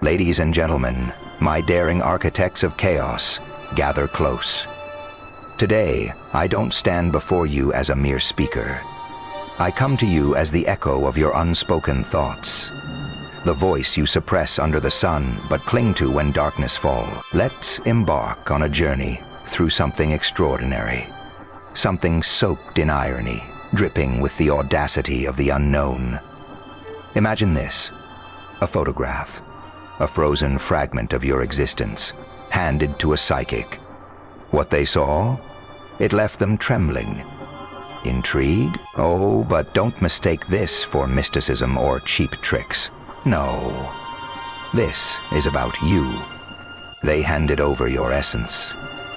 Ladies and gentlemen, my daring architects of chaos, gather close. Today, I don't stand before you as a mere speaker. I come to you as the echo of your unspoken thoughts, the voice you suppress under the sun but cling to when darkness falls. Let's embark on a journey through something extraordinary, something soaked in irony, dripping with the audacity of the unknown. Imagine this, a photograph, a frozen fragment of your existence, handed to a psychic. What they saw? It left them trembling. Intrigue? Oh, but don't mistake this for mysticism or cheap tricks. No. This is about you. They handed over your essence,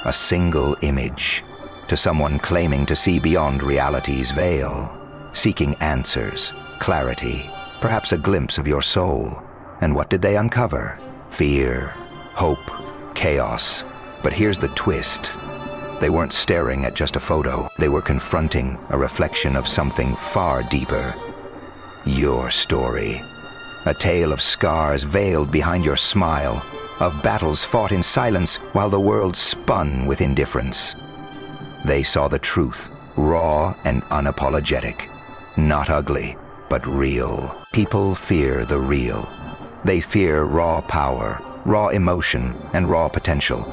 a single image, to someone claiming to see beyond reality's veil, seeking answers, clarity, perhaps a glimpse of your soul. And what did they uncover? Fear, hope, chaos. But here's the twist. They weren't staring at just a photo. They were confronting a reflection of something far deeper. Your story. A tale of scars veiled behind your smile, of battles fought in silence while the world spun with indifference. They saw the truth, raw and unapologetic. Not ugly, but real. People fear the real. They fear raw power, raw emotion, and raw potential.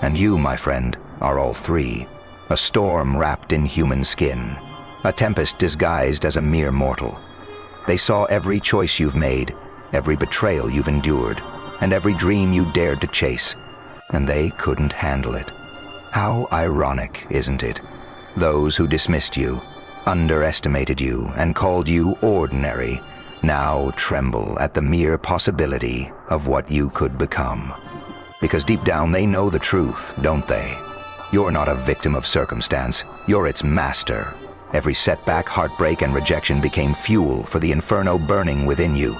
And you, my friend, are all three. A storm wrapped in human skin. A tempest disguised as a mere mortal. They saw every choice you've made, every betrayal you've endured, and every dream you dared to chase. And they couldn't handle it. How ironic, isn't it? Those who dismissed you, underestimated you, and called you ordinary, now tremble at the mere possibility of what you could become. Because deep down they know the truth, don't they? You're not a victim of circumstance, you're its master. Every setback, heartbreak, and rejection became fuel for the inferno burning within you.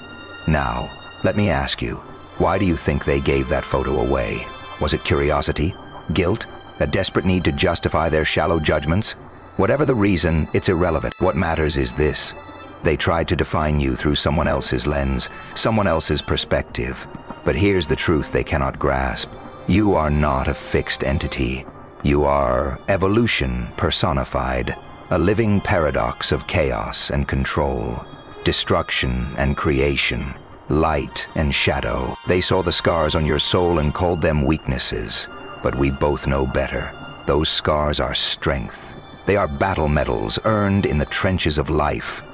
Now, let me ask you, why do you think they gave that photo away? Was it curiosity? Guilt? A desperate need to justify their shallow judgments? Whatever the reason, it's irrelevant. What matters is this. They tried to define you through someone else's lens, someone else's perspective. But here's the truth they cannot grasp. You are not a fixed entity. You are evolution personified, a living paradox of chaos and control, destruction and creation, light and shadow. They saw the scars on your soul and called them weaknesses. But we both know better. Those scars are strength. They are battle medals earned in the trenches of life.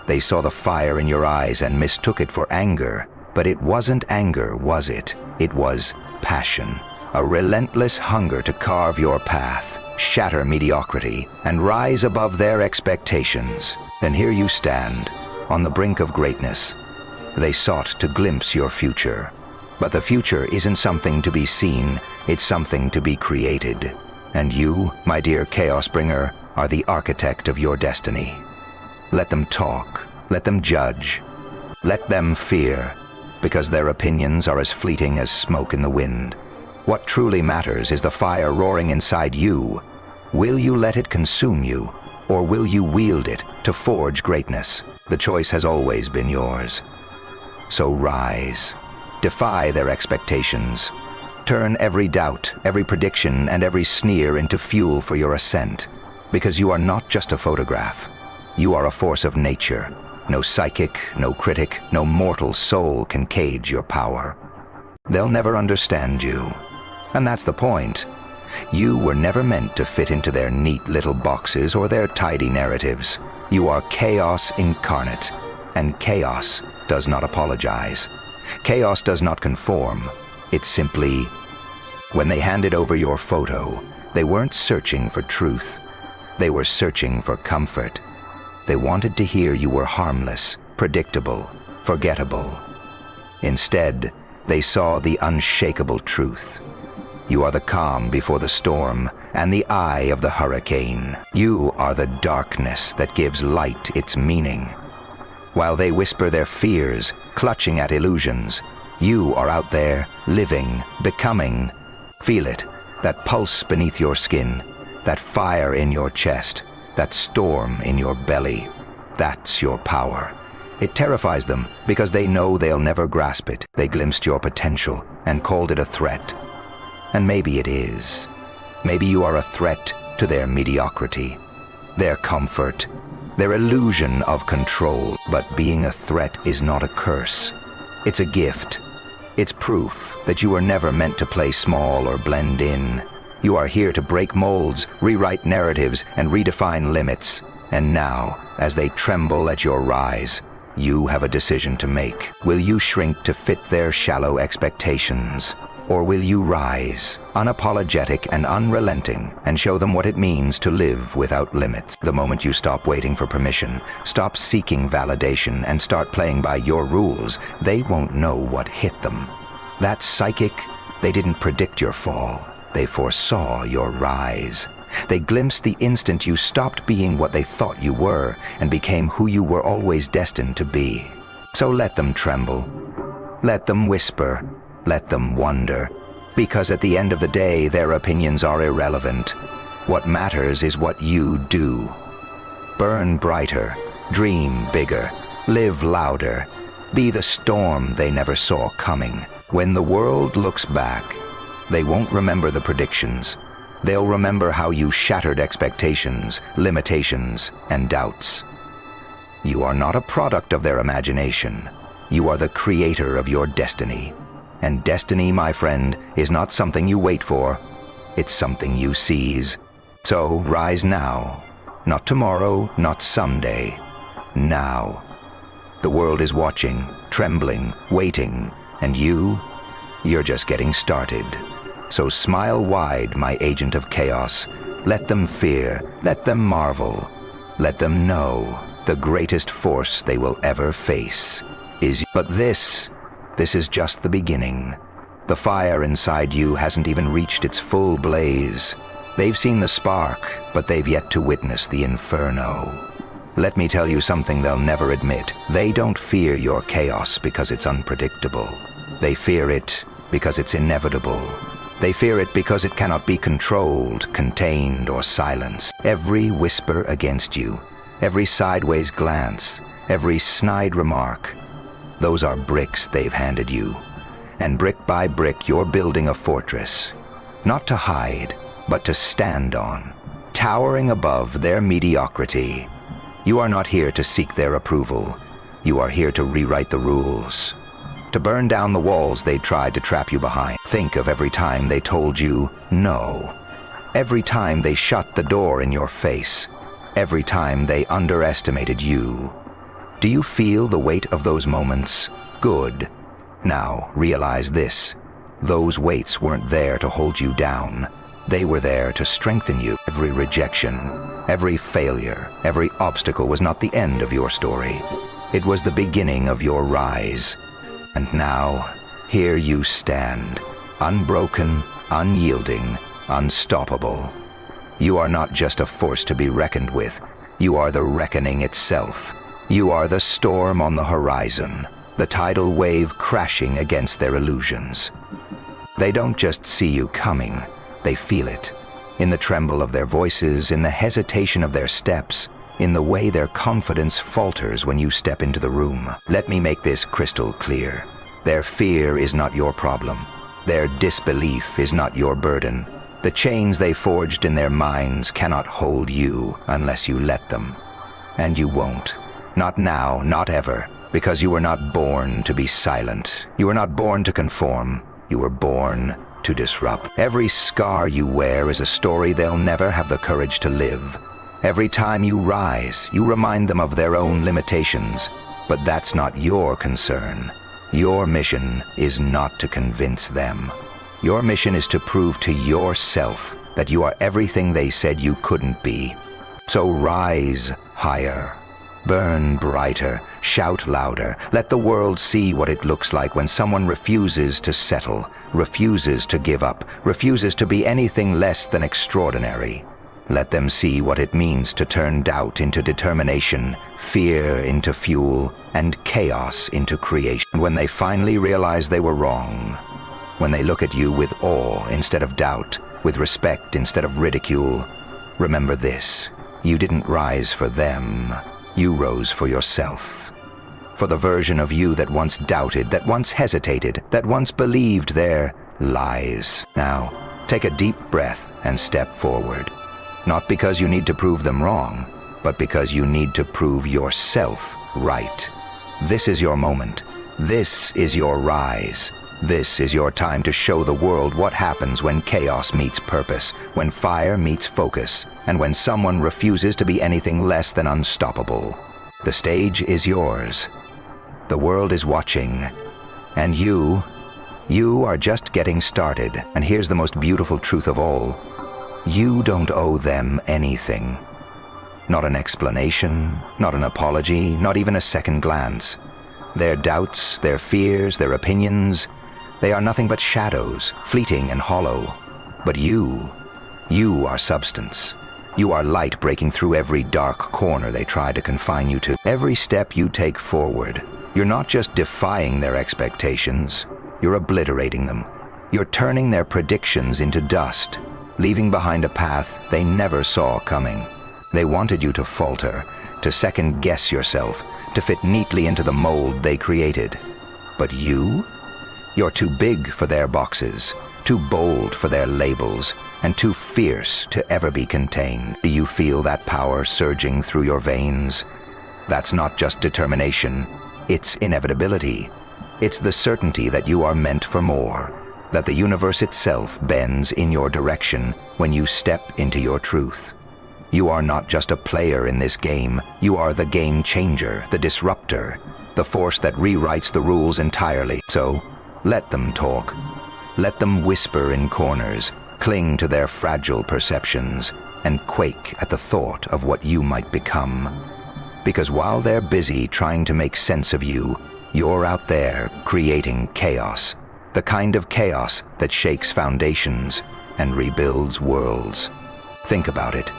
They saw the fire in your eyes and mistook it for anger. But it wasn't anger, was it? It was passion. A relentless hunger to carve your path, shatter mediocrity, and rise above their expectations. And here you stand, on the brink of greatness. They sought to glimpse your future. But the future isn't something to be seen, it's something to be created. And you, my dear Chaos Bringer, are the architect of your destiny. Let them talk, let them judge, let them fear, because their opinions are as fleeting as smoke in the wind. What truly matters is the fire roaring inside you. Will you let it consume you, or will you wield it to forge greatness? The choice has always been yours. So rise, defy their expectations. Turn every doubt, every prediction, and every sneer into fuel for your ascent. Because you are not just a photograph. You are a force of nature. No psychic, no critic, no mortal soul can cage your power. They'll never understand you. And that's the point. You were never meant to fit into their neat little boxes or their tidy narratives. You are chaos incarnate, and chaos does not apologize. Chaos does not conform. It's simply... When they handed over your photo, they weren't searching for truth. They were searching for comfort. They wanted to hear you were harmless, predictable, forgettable. Instead, they saw the unshakable truth. You are the calm before the storm and the eye of the hurricane. You are the darkness that gives light its meaning. While they whisper their fears, clutching at illusions, you are out there, living, becoming. Feel it, that pulse beneath your skin, that fire in your chest, that storm in your belly. That's your power. It terrifies them because they know they'll never grasp it. They glimpsed your potential and called it a threat. And maybe it is. Maybe you are a threat to their mediocrity, their comfort, their illusion of control. But being a threat is not a curse. It's a gift. It's proof that you were never meant to play small or blend in. You are here to break molds, rewrite narratives, and redefine limits. And now, as they tremble at your rise, you have a decision to make. Will you shrink to fit their shallow expectations? Or will you rise, unapologetic and unrelenting, and show them what it means to live without limits? The moment you stop waiting for permission, stop seeking validation, and start playing by your rules, they won't know what hit them. That's psychic. They didn't predict your fall. They foresaw your rise. They glimpsed the instant you stopped being what they thought you were and became who you were always destined to be. So let them tremble. Let them whisper. Let them wonder. Because at the end of the day, their opinions are irrelevant. What matters is what you do. Burn brighter. Dream bigger. Live louder. Be the storm they never saw coming. When the world looks back, they won't remember the predictions. They'll remember how you shattered expectations, limitations, and doubts. You are not a product of their imagination. You are the creator of your destiny. And destiny, my friend, is not something you wait for. It's something you seize. So rise now. Not tomorrow, not someday. Now. The world is watching, trembling, waiting, and you're just getting started. So smile wide, my agent of chaos. Let them fear, let them marvel. Let them know the greatest force they will ever face is. But this is just the beginning. The fire inside you hasn't even reached its full blaze. They've seen the spark, but they've yet to witness the inferno. Let me tell you something they'll never admit. They don't fear your chaos because it's unpredictable. They fear it because it's inevitable. They fear it because it cannot be controlled, contained, or silenced. Every whisper against you, every sideways glance, every snide remark, those are bricks they've handed you. And brick by brick, you're building a fortress. Not to hide, but to stand on, towering above their mediocrity. You are not here to seek their approval. You are here to rewrite the rules. To burn down the walls they tried to trap you behind. Think of every time they told you no. Every time they shut the door in your face. Every time they underestimated you. Do you feel the weight of those moments? Good. Now, realize this. Those weights weren't there to hold you down. They were there to strengthen you. Every rejection, every failure, every obstacle was not the end of your story. It was the beginning of your rise. And now, here you stand, unbroken, unyielding, unstoppable. You are not just a force to be reckoned with. You are the reckoning itself. You are the storm on the horizon, the tidal wave crashing against their illusions. They don't just see you coming, they feel it. In the tremble of their voices, in the hesitation of their steps, in the way their confidence falters when you step into the room. Let me make this crystal clear. Their fear is not your problem. Their disbelief is not your burden. The chains they forged in their minds cannot hold you unless you let them. And you won't. Not now, not ever, because you were not born to be silent. You were not born to conform. You were born to disrupt. Every scar you wear is a story they'll never have the courage to live. Every time you rise, you remind them of their own limitations. But that's not your concern. Your mission is not to convince them. Your mission is to prove to yourself that you are everything they said you couldn't be. So rise higher. Burn brighter, shout louder. Let the world see what it looks like when someone refuses to settle, refuses to give up, refuses to be anything less than extraordinary. Let them see what it means to turn doubt into determination, fear into fuel, and chaos into creation. When they finally realize they were wrong, when they look at you with awe instead of doubt, with respect instead of ridicule, remember this: you didn't rise for them. You rose for yourself. For the version of you that once doubted, that once hesitated, that once believed their lies. Now, take a deep breath and step forward. Not because you need to prove them wrong, but because you need to prove yourself right. This is your moment. This is your rise. This is your time to show the world what happens when chaos meets purpose, when fire meets focus, and when someone refuses to be anything less than unstoppable. The stage is yours. The world is watching. And you are just getting started. And here's the most beautiful truth of all. You don't owe them anything. Not an explanation, not an apology, not even a second glance. Their doubts, their fears, their opinions, they are nothing but shadows, fleeting and hollow. But you are substance. You are light breaking through every dark corner they try to confine you to. Every step you take forward, you're not just defying their expectations, you're obliterating them. You're turning their predictions into dust, leaving behind a path they never saw coming. They wanted you to falter, to second-guess yourself, to fit neatly into the mold they created. But you're too big for their boxes, too bold for their labels, and too fierce to ever be contained. Do you feel that power surging through your veins? That's not just determination, it's inevitability. It's the certainty that you are meant for more, that the universe itself bends in your direction when you step into your truth. You are not just a player in this game, you are the game changer, the disruptor, the force that rewrites the rules entirely. So, let them talk. Let them whisper in corners, cling to their fragile perceptions, and quake at the thought of what you might become. Because while they're busy trying to make sense of you, you're out there creating chaos, the kind of chaos that shakes foundations and rebuilds worlds. Think about it.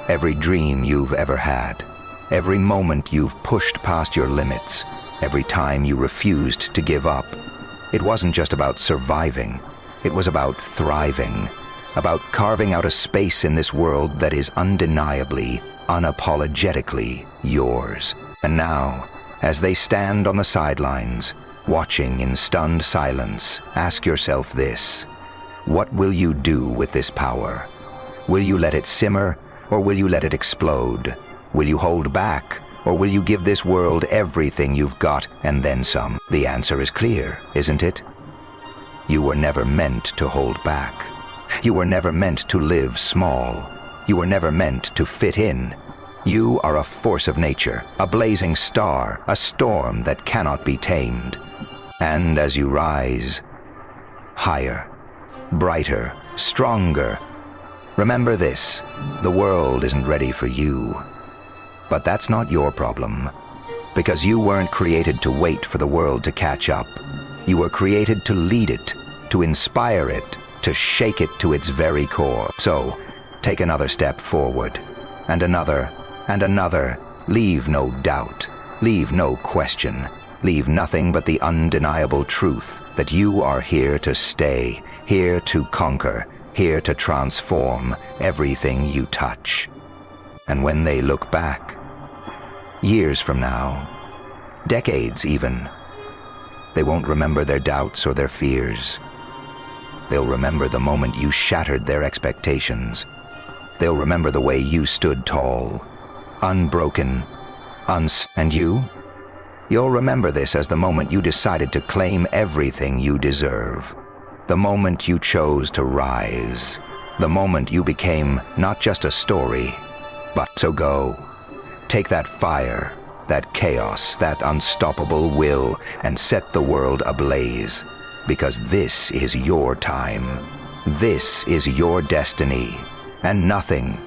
Every dream you've ever had, every moment you've pushed past your limits, every time you refused to give up, it wasn't just about surviving, it was about thriving, about carving out a space in this world that is undeniably, unapologetically yours. And now, as they stand on the sidelines, watching in stunned silence, ask yourself this: what will you do with this power? Will you let it simmer, or will you let it explode? Will you hold back, or will you give this world everything you've got and then some? The answer is clear, isn't it? You were never meant to hold back. You were never meant to live small. You were never meant to fit in. You are a force of nature, a blazing star, a storm that cannot be tamed. And as you rise, higher, brighter, stronger, remember this: the world isn't ready for you. But that's not your problem, because you weren't created to wait for the world to catch up. You were created to lead it, to inspire it, to shake it to its very core. So, take another step forward, and another, and another. Leave no doubt, leave no question, leave nothing but the undeniable truth that you are here to stay, here to conquer, here to transform everything you touch. And when they look back, years from now, decades even, they won't remember their doubts or their fears. They'll remember the moment you shattered their expectations. They'll remember the way you stood tall, unbroken, and you'll remember this as the moment you decided to claim everything you deserve. The moment you chose to rise. The moment you became not just a story, but so go. Take that fire, that chaos, that unstoppable will, and set the world ablaze. Because this is your time. This is your destiny. And nothing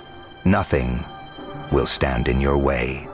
will stand in your way.